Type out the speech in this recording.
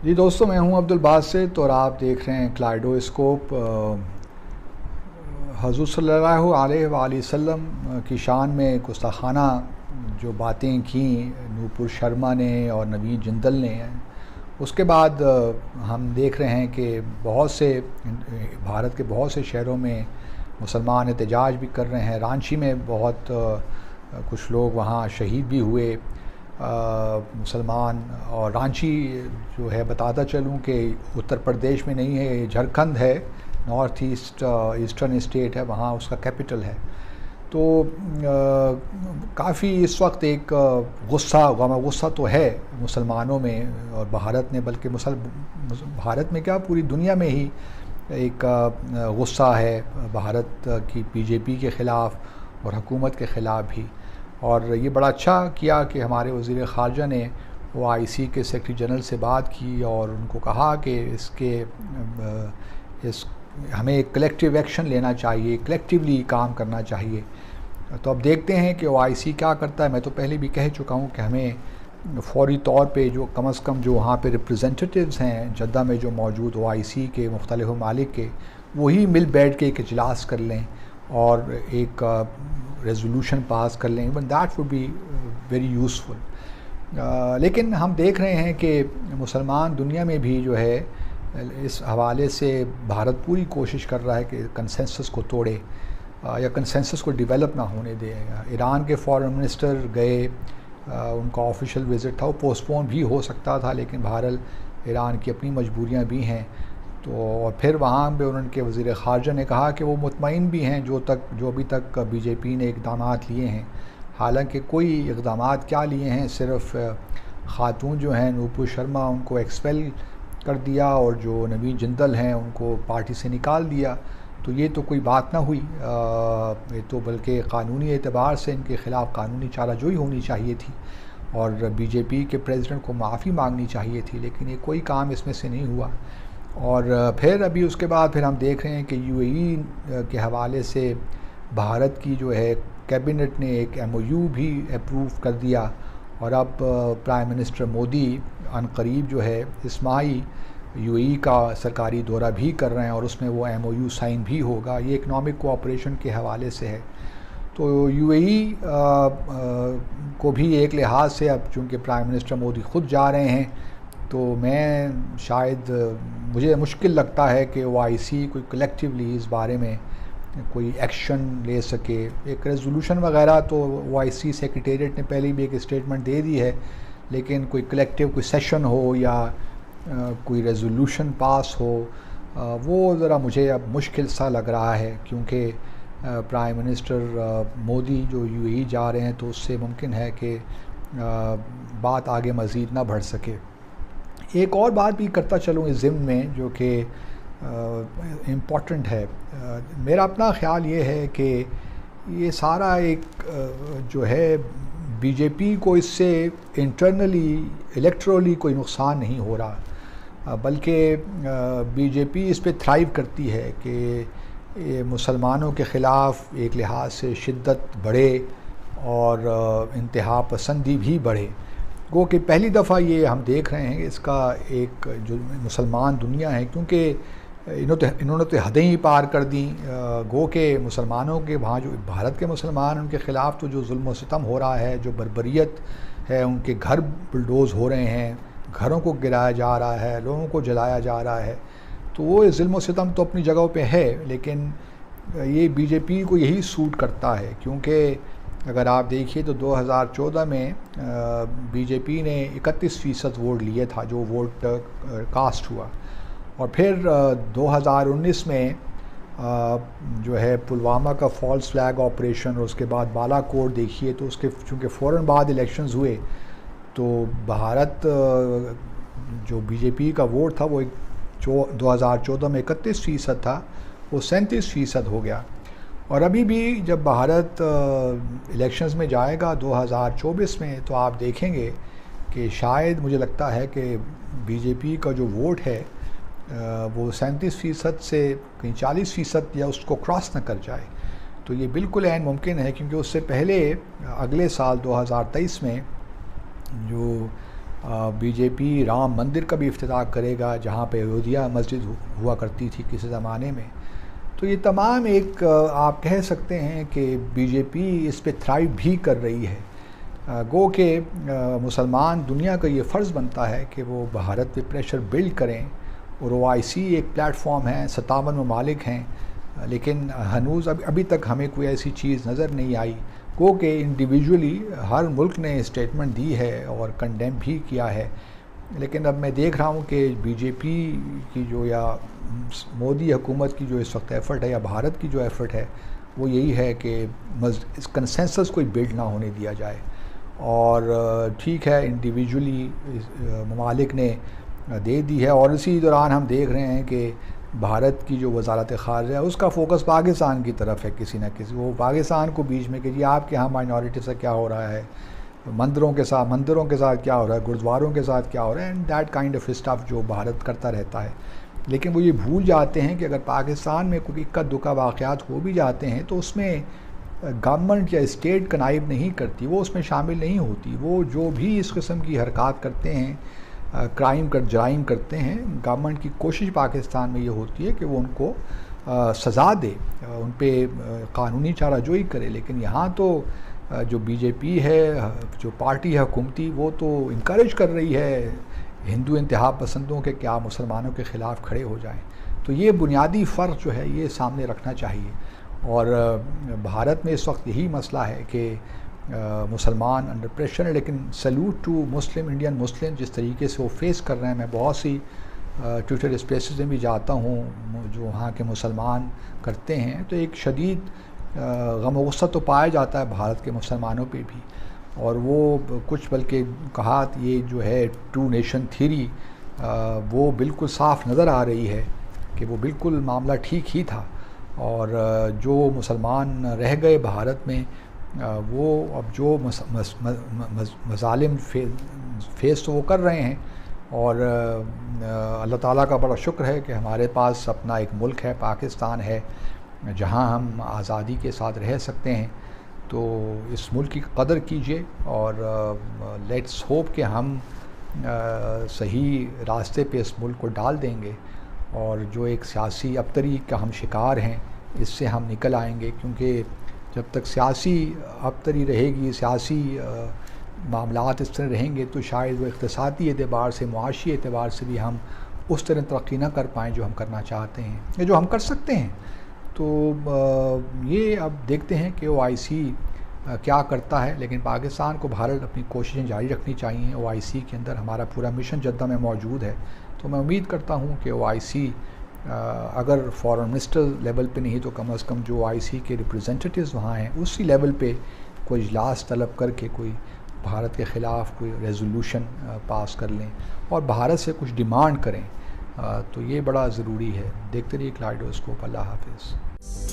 जी दोस्तों, मैं हूं अब्दुल बासित और आप देख रहे हैं क्लाइडोस्कोप। हज़ूर सल्लल्लाहु अलैहि वसल्लम की शान में गुस्ताखाना जो बातें की नूपुर शर्मा ने और नवीन जिंदल ने, उसके बाद हम देख रहे हैं कि बहुत से भारत के बहुत से शहरों में मुसलमान एहतजाज भी कर रहे हैं। रांची में बहुत कुछ लोग वहाँ शहीद भी हुए मुसलमान। और रांची जो है, बताता चलूँ कि उत्तर प्रदेश में नहीं है, झारखंड है, नॉर्थ ईस्ट ईस्टर्न स्टेट है, वहाँ उसका कैपिटल है। तो काफ़ी इस वक्त एक गुस्सा तो है मुसलमानों में और भारत में, बल्कि भारत में क्या पूरी दुनिया में ही एक गुस्सा है भारत की बीजेपी के ख़िलाफ़ और हुकूमत के ख़िलाफ़ भी। और ये बड़ा अच्छा किया कि हमारे वज़ीर ख़ारजा ने OIC के सेक्रेटरी जनरल से बात की और उनको कहा कि हमें कलेक्टिव एक्शन लेना चाहिए, कलेक्टिवली काम करना चाहिए। तो अब देखते हैं कि OIC क्या करता है। मैं तो पहले भी कह चुका हूँ कि हमें फ़ौरी तौर पे जो कम से कम जो वहाँ पे रिप्रेजेंटेटिव्स हैं जद्दा में जो मौजूद OIC के मुख्तलिफ़ ममालिक के, वही मिल बैठ के एक इजलास कर लें और एक रेजोल्यूशन पास कर लें। Even that would be very useful. लेकिन हम देख रहे हैं कि मुसलमान दुनिया में भी जो है, इस हवाले से भारत पूरी कोशिश कर रहा है कि कंसेंसस को तोड़े या कंसेंसस को डेवलप ना होने दे। ईरान के फॉरेन मिनिस्टर गए, उनका ऑफिशियल विज़िट था, वो पोस्टपोन भी हो सकता था, लेकिन बहरहाल ईरान की अपनी मजबूरियां भी हैं। तो और फिर वहाँ पे उनके वज़ीर ख़ारजा ने कहा कि वो मुतमईन भी हैं जो अभी तक बीजेपी ने इक़दाम लिए हैं। हालांकि कोई इक़दाम क्या लिए हैं, सिर्फ़ ख़ातून जो हैं नूपुर शर्मा, उनको एक्सपेल कर दिया और जो नवीन जिंदल हैं उनको पार्टी से निकाल दिया। तो ये तो कोई बात ना हुई। ये तो बल्कि क़ानूनी एतबार से इनके ख़िलाफ़ कानूनी चाराजोई होनी चाहिए थी और बीजेपी के प्रेसिडेंट को माफ़ी मांगनी चाहिए थी, लेकिन ये कोई काम इसमें से नहीं हुआ। और फिर अभी उसके बाद फिर हम देख रहे हैं कि UAE के हवाले से भारत की जो है कैबिनेट ने एक MOU भी अप्रूव कर दिया और अब प्राइम मिनिस्टर मोदी अनकरीब जो है इस माह ही UAE का सरकारी दौरा भी कर रहे हैं और उसमें वो MOU साइन भी होगा। ये इकनॉमिक कोऑपरेशन के हवाले से है। तो UAE को भी एक लिहाज से, अब चूँकि प्राइम मिनिस्टर मोदी ख़ुद जा रहे हैं, तो मैं शायद मुझे मुश्किल लगता है कि OIC कोई कलेक्टिवली इस बारे में कोई एक्शन ले सके। एक रेजोल्यूशन वगैरह तो OIC सेक्रेटेरिएट ने पहले भी एक स्टेटमेंट दे दी है, लेकिन कोई कलेक्टिव कोई सेशन हो या कोई रेजोल्यूशन पास हो, वो ज़रा मुझे अब मुश्किल सा लग रहा है, क्योंकि प्राइम मिनिस्टर मोदी जो UAE जा रहे हैं तो उससे मुमकिन है कि बात आगे मज़ीद ना बढ़ सके। एक और बात भी करता चलूँ इस ज़िम्न में जो कि इम्पॉर्टेंट है। मेरा अपना ख़्याल ये है कि ये सारा एक जो है बीजेपी को इससे इंटरनली इलेक्टोरली कोई नुकसान नहीं हो रहा, बल्कि बीजेपी इस पे थ्राइव करती है कि मुसलमानों के ख़िलाफ़ एक लिहाज से शिद्दत बढ़े और इंतहा पसंदी भी बढ़े। गो कि पहली दफ़ा ये हम देख रहे हैं कि इसका एक जो मुसलमान दुनिया है, क्योंकि इन्होंने तो हदें ही पार कर दी। गो के मुसलमानों के वहाँ जो भारत के मुसलमान, उनके ख़िलाफ़ तो जो जुल्म व सितम हो रहा है, जो बर्बरियत है, उनके घर बुलडोज़ हो रहे हैं, घरों को गिराया जा रहा है, लोगों को जलाया जा रहा है, तो वो जुल्म व सितम तो अपनी जगह पे है, लेकिन ये बीजेपी को यही सूट करता है। क्योंकि अगर आप देखिए तो 2014 में बीजेपी ने 31% वोट लिए था, जो वोट कास्ट हुआ। और फिर 2019 में जो है पुलवामा का फॉल्स फ्लैग ऑपरेशन और उसके बाद बालाकोट देखिए, तो उसके चूँकि फ़ौरन बाद इलेक्शंस हुए तो भारत जो बीजेपी का वोट था वो 2014 में 31% था, वो 37% हो गया। और अभी भी जब भारत इलेक्शंस में जाएगा 2024 में, तो आप देखेंगे कि शायद मुझे लगता है कि बीजेपी का जो वोट है वो 37% से कहीं 40% या उसको क्रॉस न कर जाए। तो ये बिल्कुल ऐन मुमकिन है, क्योंकि उससे पहले अगले साल 2023 में जो बीजेपी राम मंदिर का भी इफ्तिताह करेगा जहाँ पे अयोध्या मस्जिद हुआ करती थी किसी ज़माने में। तो ये तमाम एक आप कह सकते हैं कि बीजेपी इस पे थ्राइव भी कर रही है। गो के मुसलमान दुनिया का ये फ़र्ज़ बनता है कि वो भारत पे प्रेशर बिल्ड करें, और OIC एक प्लेटफॉर्म है, 57 ममालिक हैं, लेकिन हनूज़ अभी तक हमें कोई ऐसी चीज़ नज़र नहीं आई। गो के इंडिविजुअली हर मुल्क ने स्टेटमेंट दी है और कंडेम भी किया है, लेकिन अब मैं देख रहा हूँ कि बीजेपी की जो या मोदी हुकूमत की जो इस वक्त एफ़र्ट है या भारत की जो एफ़र्ट है वो यही है कि इस कंसेंसस कोई बिल्ड ना होने दिया जाए। और ठीक है, इंडिविजुअली ममालिक ने दे दी है, और इसी दौरान हम देख रहे हैं कि भारत की जो वजारत ख़ारिजा है उसका फ़ोकस पाकिस्तान की तरफ है, किसी न किसी वो पाकिस्तान को बीच में कि जी आपके यहाँ माइनॉरिटी से क्या हो रहा है, मंदिरों के साथ क्या हो रहा है, गुरुद्वारों के साथ क्या हो रहा है, and that kind of stuff जो भारत करता रहता है। लेकिन वो ये भूल जाते हैं कि अगर पाकिस्तान में कोई इक्का दुक्का वाक़यात हो भी जाते हैं तो उसमें गवर्नमेंट या स्टेट कनाइब नहीं करती, वो उसमें शामिल नहीं होती। वो जो भी इस किस्म की हरकत करते हैं, जराइम करते हैं, गवर्नमेंट की कोशिश पाकिस्तान में ये होती है कि वो उनको सज़ा दे, उन पर कानूनी चाराजोई करे। लेकिन यहाँ तो जो बीजेपी है, जो पार्टी है हुकूमती, वो तो इनकरेज कर रही है हिंदू इंतहा पसंदों के क्या मुसलमानों के ख़िलाफ़ खड़े हो जाएं। तो ये बुनियादी फ़र्क जो है ये सामने रखना चाहिए। और भारत में इस वक्त यही मसला है कि मुसलमान अंडर प्रेशर है, लेकिन salute to Muslim, Indian Muslim जिस तरीके से वो फेस कर रहे हैं। मैं बहुत सी ट्विटर स्पेसेस में भी जाता हूँ जो वहाँ के मुसलमान करते हैं, तो एक शदीद गम और गुस्सा तो पाया जाता है भारत के मुसलमानों पे भी। और वो कुछ बल्कि कहा ये जो है टू नेशन थ्योरी वो बिल्कुल साफ़ नज़र आ रही है कि वो बिल्कुल मामला ठीक ही था। और जो मुसलमान रह गए भारत में वो अब जो मज़ालिम फेस तो वो कर रहे हैं। और अल्लाह ताला का बड़ा शुक्र है कि हमारे पास अपना एक मुल्क है, पाकिस्तान है, जहां हम आज़ादी के साथ रह सकते हैं। तो इस मुल्क की कदर कीजिए और लेट्स होप कि हम सही रास्ते पे इस मुल्क को डाल देंगे, और जो एक सियासी अबतरी का हम शिकार हैं इससे हम निकल आएंगे। क्योंकि जब तक सियासी अबतरी रहेगी, सियासी मामलात इस तरह रहेंगे, तो शायद वो इक़्तिसादी एतबार से, मुआशी एतबार से भी हम उस तरह तरक्की ना कर पाएँ जो हम करना चाहते हैं या जो हम कर सकते हैं। तो ये अब देखते हैं कि OIC क्या करता है, लेकिन पाकिस्तान को भारत अपनी कोशिशें जारी रखनी चाहिए। OIC के अंदर हमारा पूरा मिशन जद्दा में मौजूद है, तो मैं उम्मीद करता हूँ कि OIC अगर फॉरेन मिनिस्टर लेवल पे नहीं तो कम से कम जो OIC के रिप्रेजेंटेटिव्स वहाँ हैं उसी लेवल पे कोई इजलास तलब करके कोई भारत के ख़िलाफ़ कोई रेजोल्यूशन पास कर लें और भारत से कुछ डिमांड करें। तो ये बड़ा ज़रूरी है। देखते रहिए कलाइडोस्कोप। अल्लाह हाफ़िज़।